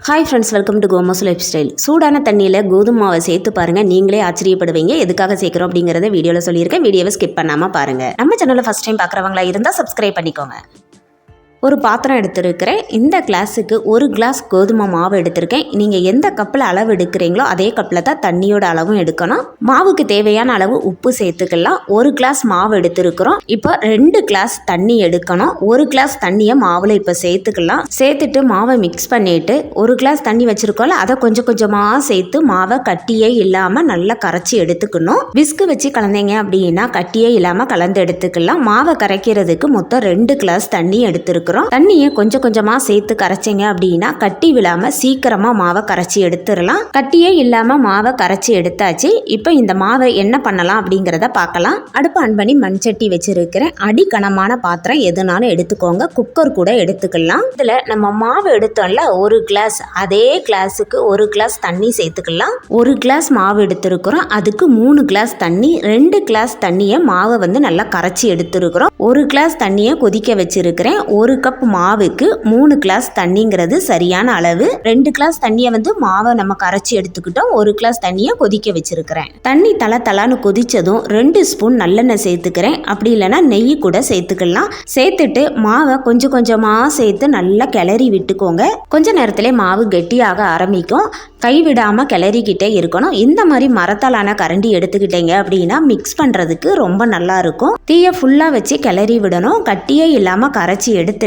Hi friends, welcome to Komo's lifestyle. சூடான தண்ணியில் கோதுமை மாவை சேர்த்து பாருங்கள், நீங்களே ஆச்சரியப்படுவீங்க. எதுக்காக சேர்க்குறோம் அப்படிங்கிறத வீடியோவில் சொல்லியிருக்கேன். வீடியோவை ஸ்கிப் பண்ணாமல் பாருங்கள். நம்ம சேனலில் ஃபஸ்ட் டைம் பார்க்குறவங்களா இருந்தால் சப்ஸ்கிரைப் பண்ணிக்கோங்க. ஒரு பாத்திரம் எடுத்துருக்கிறேன். இந்த கிளாஸுக்கு ஒரு கிளாஸ் கோதுமை மாவு எடுத்திருக்கேன். நீங்கள் எந்த கப்பில் அளவு எடுக்கிறீங்களோ அதே கப்பில் தான் தண்ணியோட அளவும் எடுக்கணும். மாவுக்கு தேவையான அளவு உப்பு சேர்த்துக்கலாம். ஒரு கிளாஸ் மாவு எடுத்துருக்குறோம். இப்போ 2 கிளாஸ் தண்ணி எடுக்கணும். ஒரு கிளாஸ் தண்ணியை மாவில் இப்போ சேர்த்துக்கலாம். சேர்த்துட்டு மாவை மிக்ஸ் பண்ணிவிட்டு ஒரு கிளாஸ் தண்ணி வச்சுருக்கோம்ல, அதை கொஞ்சம் கொஞ்சமாக சேர்த்து மாவை கட்டியே இல்லாமல் நல்லா கரைச்சி எடுத்துக்கணும். விஸ்கு வச்சு கலந்தீங்க அப்படின்னா கட்டியே இல்லாமல் கலந்து எடுத்துக்கலாம். மாவை கரைக்கிறதுக்கு மொத்தம் 2 கிளாஸ் தண்ணி எடுத்துருக்கோம். தண்ணியை கொஞ்சம் கொஞ்சமா சேர்த்து கரைச்சிங்க அப்படின்னா கட்டி விழாம சீக்கிரமா மாவை கரைச்சி எடுத்துடலாம். கட்டியே இல்லாம மாவை கரைச்சி எடுத்தாச்சு. இப்போ இந்த மாவை என்ன பண்ணலாம் அப்படிங்கிறத பார்க்கலாம். அடுப்பு ஆன் பண்ணி மண்சட்டி வச்சிருக்கிறேன். அடிக்கனமான பாத்திரம் எதுனாலும் எடுத்துக்கோங்க. குக்கர் கூட எடுத்துக்கலாம். இதுல நம்ம மாவு எடுத்தோம்ல ஒரு கிளாஸ், அதே கிளாஸுக்கு ஒரு கிளாஸ் தண்ணி சேர்த்துக்கலாம். ஒரு கிளாஸ் மாவு எடுத்துருக்கிறோம், அதுக்கு 3 கிளாஸ் தண்ணி. 2 கிளாஸ் தண்ணியை மாவை நல்லா கரைச்சி எடுத்துருக்கிறோம். ஒரு கிளாஸ் தண்ணியை கொதிக்க வச்சிருக்கிறேன். ஒரு கப் மாவுக்கு 3 கிளாஸ் தண்ணிங்கிறது சரியான அளவு. 2 கிளாஸ் தண்ணியை மாவை நம்ம கரைச்சி எடுத்துக்கிட்டோம். 1 கிளாஸ் தண்ணியை கொதிக்க வச்சிருக்கிறேன். தண்ணி தலான்னு கொதிச்சதும் 2 ஸ்பூன் நல்லெண்ணெய் சேர்த்துக்கிறேன். அப்படி இல்லைன்னா நெய் கூட சேர்த்துக்கலாம். சேர்த்துட்டு மாவை கொஞ்சம் கொஞ்சமாக சேர்த்து நல்லா கிளறி விட்டுக்கோங்க. கொஞ்ச நேரத்திலே மாவு கெட்டியாக ஆரம்பிக்கும். கைவிடாமல் கிளறிக்கிட்டே இருக்கணும். இந்த மாதிரி மரத்தாலான கரண்டி எடுத்துக்கிட்டீங்க அப்படின்னா மிக்ஸ் பண்ணுறதுக்கு ரொம்ப நல்லா இருக்கும். தீயை ஃபுல்லாக வச்சு கிளறி விடணும். கட்டியே இல்லாமல் கரைச்சி எடுத்துட்டு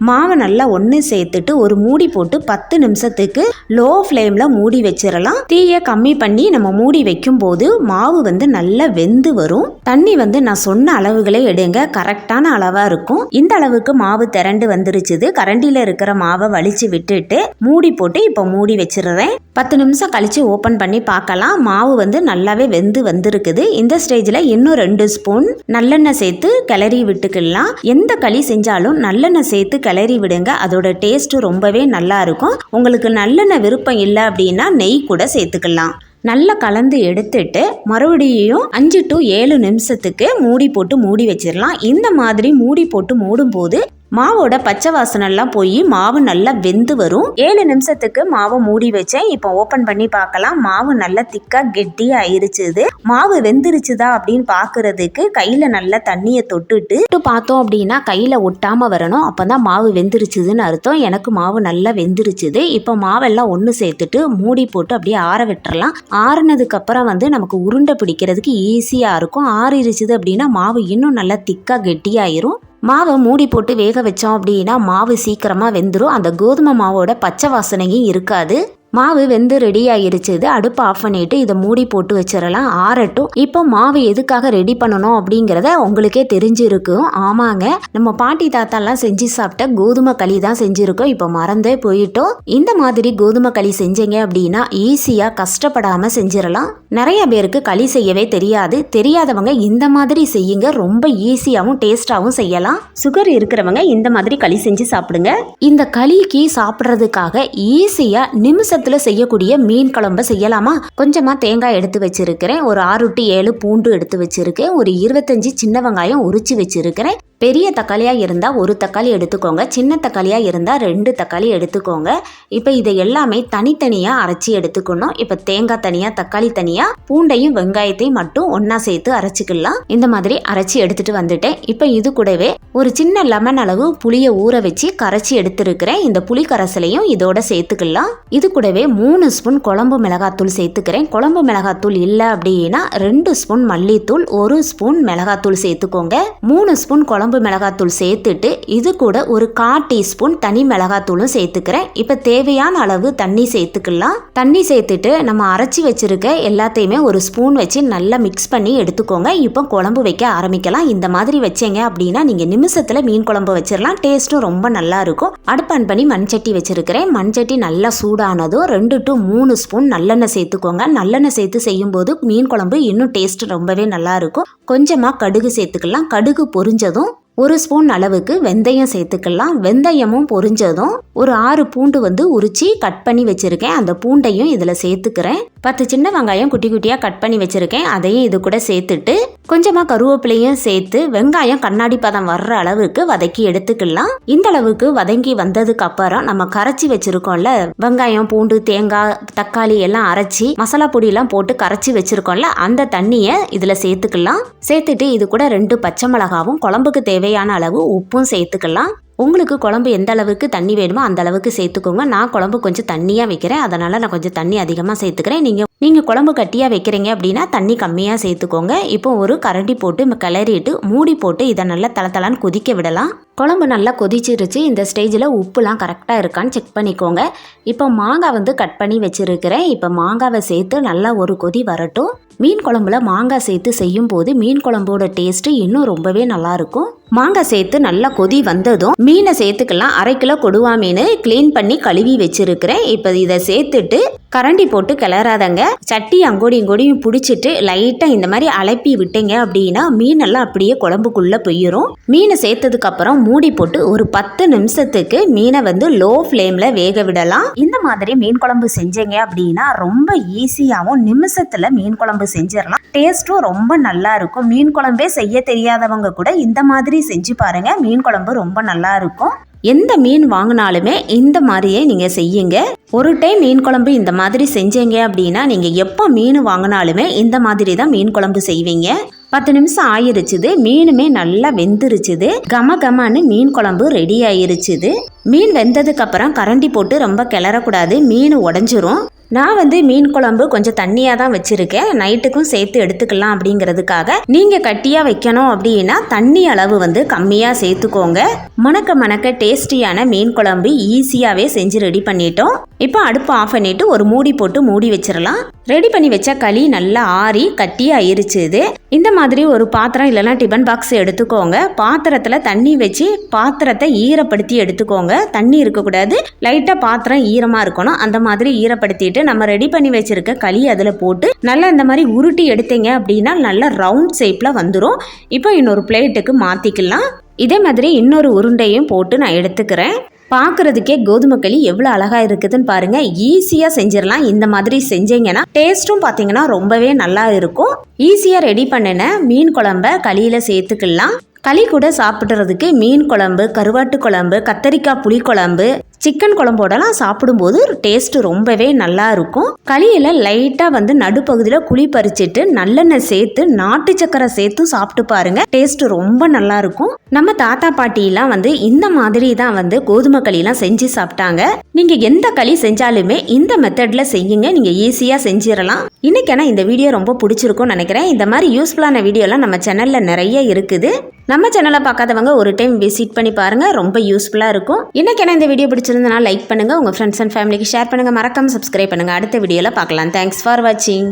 மாவை நல்லா ஒன்று சேர்த்துட்டு ஒரு மூடி போட்டு 10 நிமிஷத்துக்கு லோ ஃப்ளேமில் மூடி வச்சிடலாம். தீயை கம்மி பண்ணி நம்ம மூடி வைக்கும் போது மாவு நல்லா வெந்து வரும். தண்ணி நான் சொன்ன அளவுகளே எடுங்க, கரெக்டான அளவாக இருக்கும். இந்த அளவுக்கு மாவு திரண்டு வந்துருச்சுது. கரண்டியில் இருக்கிற மாவை வலிச்சு விட்டுட்டு மூடி போட்டு இப்போ மூடி வச்சிடுறேன். 10 நிமிஷம் கழிச்சு ஓப்பன் பண்ணி பார்க்கலாம். மாவு நல்லாவே வெந்து வந்திருக்குது. இந்த ஸ்டேஜில் இன்னும் 2 ஸ்பூன் நல்லெண்ணெய் சேர்த்து கிளறி விட்டுக்கலாம். எந்த களி செஞ்சாலும் நல்லெண்ணெய் சேர்த்து கிளறி விடுங்க. அதோட டேஸ்ட் ரொம்பவே நல்லா இருக்கும். உங்களுக்கு நல்லெண்ணெய் விருப்பம் இல்லை அப்படின்னா நெய் கூட சேர்த்துக்கலாம். நல்லா கலந்து எடுத்துட்டு மறுபடியும் 5 to 7 நிமிஷத்துக்கு மூடி போட்டு மூடி வச்சிடலாம். இந்த மாதிரி மூடி போட்டு மூடும்போது மாவோட பச்சை வாசனெல்லாம் போய் மாவு நல்லா வெந்து வரும். 7 நிமிஷத்துக்கு மாவை மூடி வச்சேன். இப்போ ஓப்பன் பண்ணி பார்க்கலாம். மாவு நல்லா திக்கா கெட்டியா ஆயிருச்சுது. மாவு வெந்துருச்சுதா அப்படின்னு பார்க்கறதுக்கு கையில நல்லா தண்ணியை தொட்டுட்டு பார்த்தோம் அப்படின்னா கையில ஒட்டாம வரணும். அப்பதான் மாவு வெந்துருச்சுதுன்னு அர்த்தம். எனக்கு மாவு நல்லா வெந்துருச்சுது. இப்போ மாவெல்லாம் ஒன்று சேர்த்துட்டு மூடி போட்டு அப்படியே ஆற விட்டுறலாம். ஆறுனதுக்கு அப்புறம் நமக்கு உருண்டை பிடிக்கிறதுக்கு ஈஸியா இருக்கும். ஆறிருச்சுது அப்படின்னா மாவு இன்னும் நல்லா திக்கா கெட்டியாயிரும். மாவை மூடி போட்டு வேக வச்சோம் அப்படின்னா மாவு சீக்கிரமாக வெந்துடும். அந்த கோதுமை மாவோட பச்சை வாசனையும் இருக்காது. மாவு வெந்து ரெடி ஆயிருச்சுது. அடுப்பு ஆஃப் பண்ணிட்டு இதை மூடி போட்டு வச்சிடலாம், ஆறட்டும். இப்போ மாவு எதுக்காக ரெடி பண்ணணும் அப்படிங்கிறத உங்களுக்கே தெரிஞ்சிருக்கும். ஆமாங்க, நம்ம பாட்டி தாத்தாலாம் செஞ்சு சாப்பிட்ட கோதுமை களி தான் செஞ்சுருக்கோம். இப்போ மறந்தே போயிட்டோம். இந்த மாதிரி கோதுமை களி செஞ்சீங்க அப்படின்னா ஈஸியாக கஷ்டப்படாமல் செஞ்சிடலாம். நிறைய பேருக்கு களி செய்யவே தெரியாது. தெரியாதவங்க இந்த மாதிரி செய்யுங்க. ரொம்ப ஈஸியாகவும் டேஸ்டாகவும் செய்யலாம். சுகர் இருக்கிறவங்க இந்த மாதிரி களி செஞ்சு சாப்பிடுங்க. இந்த களிக்கு சாப்பிட்றதுக்காக ஈஸியாக நிமிஷத்துல செய்யக்கூடிய மீன் குழம்பு செய்யலாமா? கொஞ்சமா தேங்காய் எடுத்து வச்சிருக்கிறேன். ஒரு 6 to 7 பூண்டு எடுத்து வச்சிருக்கேன். ஒரு 25 சின்ன வெங்காயம் உரிச்சு வச்சிருக்கிறேன். பெரிய தக்காளியாக இருந்தால் 1 தக்காளி எடுத்துக்கோங்க. சின்ன தக்காளியாக இருந்தால் 2 தக்காளி எடுத்துக்கோங்க. இப்போ இதை எல்லாமே தனித்தனியாக அரைச்சி எடுத்துக்கணும். இப்போ தேங்காய் தனியாக, தக்காளி தனியாக, பூண்டையும் வெங்காயத்தையும் மட்டும் ஒன்றா சேர்த்து அரைச்சிக்கலாம். இந்த மாதிரி அரைச்சி எடுத்துட்டு வந்துட்டேன். இப்போ இது கூடவே ஒரு சின்ன லெமன் அளவு புளியை ஊற வச்சு கரைச்சி எடுத்துருக்கிறேன். இந்த புளி கரைசலையும் இதோட சேர்த்துக்கலாம். இது கூடவே 3 ஸ்பூன் குழம்பு மிளகாத்தூள் சேர்த்துக்கிறேன். குழம்பு மிளகாத்தூள் இல்லை அப்படின்னா 2 ஸ்பூன் மல்லித்தூள், 1 ஸ்பூன் மிளகாத்தூள் சேர்த்துக்கோங்க. 3 ஸ்பூன் குழம்பு மிளகாத்தூள் சேர்த்துட்டு இது கூட ஒரு 1/4 டீஸ்பூன் தனி மிளகாத்தூளும் சேர்த்துக்கிறேன். இப்ப தேவையான அளவு தண்ணி சேர்த்துக்கலாம். தண்ணி சேர்த்துட்டு நம்ம அரைச்சி வச்சிருக்க எல்லாத்தையுமே ஒரு ஸ்பூன் வச்சு நல்லா மிக்ஸ் பண்ணி எடுத்துக்கோங்க. இப்போ குழம்பு வைக்க ஆரம்பிக்கலாம். இந்த மாதிரி வச்சீங்க அப்படின்னா நீங்க நிமிஷத்துல மீன் குழம்பு வச்சிடலாம். டேஸ்ட்டும் ரொம்ப நல்லா இருக்கும். அடுப்பு ஆன் பண்ணி மண்சட்டி வச்சிருக்கிறேன். மண்சட்டி நல்லா சூடானதும் 2 to 3 ஸ்பூன் நல்லெண்ணெய் சேர்த்துக்கோங்க. நல்லெண்ணெய் சேர்த்து செய்யும் போது மீன் குழம்பு இன்னும் டேஸ்ட் ரொம்பவே நல்லா இருக்கும். கொஞ்சமா கடுகு சேர்த்துக்கலாம். கடுகு பொரிஞ்சதும் 1 ஸ்பூன் அளவுக்கு வெந்தயம் சேர்த்துக்கலாம். வெந்தயமும் பொரிஞ்சதும் ஒரு 6 பூண்டு உரிச்சு கட் பண்ணி வச்சிருக்கேன். அந்த பூண்டையும் இதில் சேர்த்துக்கிறேன். 10 சின்ன வெங்காயம் குட்டி குட்டியாக கட் பண்ணி வச்சிருக்கேன். அதையும் இது கூட சேர்த்துட்டு கொஞ்சமாக கருவேப்பிலையும் சேர்த்து வெங்காயம் கண்ணாடி பதம் வர்ற அளவுக்கு வதக்கி எடுத்துக்கலாம். இந்த அளவுக்கு வதங்கி வந்ததுக்கு அப்புறம் நம்ம கரைச்சி வச்சிருக்கோம்ல வெங்காயம் பூண்டு தேங்காய் தக்காளி எல்லாம் அரைச்சி மசாலா பொடி எல்லாம் போட்டு கரைச்சி வச்சிருக்கோம்ல அந்த தண்ணியை இதுல சேர்த்துக்கலாம். சேர்த்துட்டு இது கூட 2 பச்சை மிளகாவும் குழம்புக்கு தேவையான அளவு உப்பும் சேர்த்துக்கலாம். உங்களுக்கு குழம்பு எந்த அளவுக்கு தண்ணி வேணுமோ அந்த அளவுக்கு சேர்த்துக்கோங்க. நான் குழம்பு கொஞ்சம் தண்ணியாக வைக்கிறேன், அதனால் நான் கொஞ்சம் தண்ணி அதிகமாக சேர்த்துக்கிறேன். நீங்கள் குழம்பு கட்டியாக வைக்கிறீங்க அப்படின்னா தண்ணி கம்மியாக சேர்த்துக்கோங்க. இப்போ ஒரு கரண்டி போட்டு கிளறிட்டு மூடி போட்டு இதை நல்லா தளத்தலான்னு கொதிக்க விடலாம். குழம்பு நல்லா கொதிச்சிருச்சு. இந்த ஸ்டேஜில் உப்புலாம் கரெக்டாக இருக்கான்னு செக் பண்ணிக்கோங்க. இப்போ மாங்காய் கட் பண்ணி வச்சுருக்கிறேன். இப்போ மாங்காவை சேர்த்து நல்லா ஒரு கொதி வரட்டும். மீன் குழம்புல மாங்காய் சேர்த்து செய்யும் போது மீன் குழம்போட டேஸ்ட்டு இன்னும் ரொம்பவே நல்லாயிருக்கும். மாங்காய் சேர்த்து நல்லா கொதி வந்ததும் மீனை சேர்த்துக்கலாம். 1/2 கிலோ கொடுவா மீன் க்ளீன் பண்ணி கழுவி வச்சிருக்கிறேன். இப்போ இதை சேர்த்துட்டு கரண்டி போட்டு கிளறாதங்க. சட்டி அங்கோடியும் பிடிச்சிட்டு லைட்டாக இந்த மாதிரி அலப்பி விட்டீங்க அப்படின்னா மீனெல்லாம் அப்படியே குழம்புக்குள்ளே போயிடும். மீனை சேர்த்ததுக்கு அப்புறம் மூடி போட்டு ஒரு 10 நிமிஷத்துக்கு மீனை லோ ஃப்ளேமில் வேக விடலாம். இந்த மாதிரி மீன் குழம்பு செஞ்சீங்க அப்படின்னா ரொம்ப ஈஸியாகவும் நிமிஷத்தில் மீன் குழம்பு செஞ்சிடலாம். டேஸ்ட்டும் ரொம்ப நல்லா இருக்கும். மீன் குழம்பே செய்ய தெரியாதவங்க கூட இந்த மாதிரி செஞ்சு பாருங்க. மீன் குழம்பு ரொம்ப நல்லா இருக்கும். எந்த மீன் வாங்கினாலுமே இந்த மாதிரியே நீங்கள் செய்யுங்க. ஒரு டைம் மீன் குழம்பு இந்த மாதிரி செஞ்சீங்க அப்படின்னா நீங்கள் எப்போ மீன் வாங்கினாலுமே இந்த மாதிரி தான் மீன் குழம்பு செய்வீங்க. 10 நிமிஷம் ஆயிருச்சுது. மீனுமே நல்லா வெந்துருச்சுது. கமன்னு மீன் குழம்பு ரெடி ஆயிருச்சுது. மீன் வெந்ததுக்கு அப்புறம் கரண்டி போட்டு ரொம்ப கிளறக்கூடாது, மீன் உடஞ்சிரும். நான் மீன் குழம்பு கொஞ்சம் தண்ணியாக தான் வச்சுருக்கேன். நைட்டுக்கும் சேர்த்து எடுத்துக்கலாம் அப்படிங்கிறதுக்காக. நீங்கள் கட்டியாக வைக்கணும் அப்படின்னா தண்ணி அளவு கம்மியாக சேர்த்துக்கோங்க. மணக்க டேஸ்டியான மீன் குழம்பு ஈஸியாகவே செஞ்சு ரெடி பண்ணிட்டோம். இப்போ அடுப்பு ஆஃப் பண்ணிவிட்டு ஒரு மூடி போட்டு மூடி வச்சிடலாம். ரெடி பண்ணி வச்ச களி நல்லா ஆறி கட்டியாக ஆயிருச்சுது. இந்த மாதிரி ஒரு பாத்திரம் இல்லைன்னா டிஃபன் பாக்ஸ் எடுத்துக்கோங்க. பாத்திரத்தில் தண்ணி வச்சு பாத்திரத்தை ஈரப்படுத்தி எடுத்துக்கோங்க. தண்ணி இருக்கக்கூடாது, லைட்டாக பாத்திரம் ஈரமாக இருக்கணும். அந்த மாதிரி ஈரப்படுத்திட்டு நம்ம ரெடி பண்ணி வச்சிருக்க களி அதில் போட்டு நல்லா இந்த மாதிரி உருட்டி எடுத்தீங்க அப்படின்னா நல்லா ரவுண்ட் ஷேப்பில் வந்துடும். இப்போ இன்னொரு பிளேட்டுக்கு மாற்றிக்கலாம். இதே மாதிரி இன்னொரு உருண்டையும் போட்டு நான் எடுத்துக்கிறேன். பார்க்குறதுக்கே கோதுமை களி எவ்வளோ அழகாக இருக்குதுன்னு பாருங்கள். ஈஸியாக செஞ்சிடலாம். இந்த மாதிரி செஞ்சீங்கன்னா டேஸ்ட்டும் பார்த்தீங்கன்னா ரொம்பவே நல்லா இருக்கும். ஈஸியாக ரெடி பண்ணின மீன் குழம்ப களியில் சேர்த்துக்கலாம். களி கூட சாப்பிட்றதுக்கு மீன் குழம்பு, கருவாட்டு குழம்பு, கத்தரிக்காய் புளி குழம்பு, சிக்கன் குழம்போடலாம் சாப்பிடும்போது டேஸ்ட்டு ரொம்பவே நல்லா இருக்கும். களியில் லைட்டாக நடுப்பகுதியில் குழி பறிச்சிட்டு நல்லெண்ணெய் சேர்த்து நாட்டு சக்கரை சேர்த்து சாப்பிட்டு பாருங்க. டேஸ்ட்டு ரொம்ப நல்லா இருக்கும். நம்ம தாத்தா பாட்டிலாம் இந்த மாதிரி தான் கோதுமை களிலாம் செஞ்சு சாப்பிட்டாங்க. நீங்கள் எந்த களி செஞ்சாலுமே இந்த மெத்தடில் செய்யுங்க. நீங்கள் ஈஸியாக செஞ்சிடலாம். இன்னைக்கான இந்த வீடியோ ரொம்ப பிடிச்சிருக்கும்னு நினைக்கிறேன். இந்த மாதிரி யூஸ்ஃபுல்லான வீடியோலாம் நம்ம சேனலில் நிறைய இருக்குது. நம்ம சேனலை பார்க்காதவங்க ஒரு டைம் விசிட் பண்ணி பாருங்கள். ரொம்ப யூஸ்ஃபுல்லாக இருக்கும். இன்னைக்கான இந்த வீடியோ பிடிச்சிருந்தனா லைக் பண்ணுங்கள். உங்கள் ஃப்ரெண்ட்ஸ் அண்ட் ஃபேமிலிக்கு ஷேர் பண்ணுங்கள். மறக்காம சப்ஸ்கிரைப் பண்ணுங்கள். அடுத்த வீடியோவில் பார்க்கலாம். தேங்க்ஸ் ஃபார் வாட்சிங்.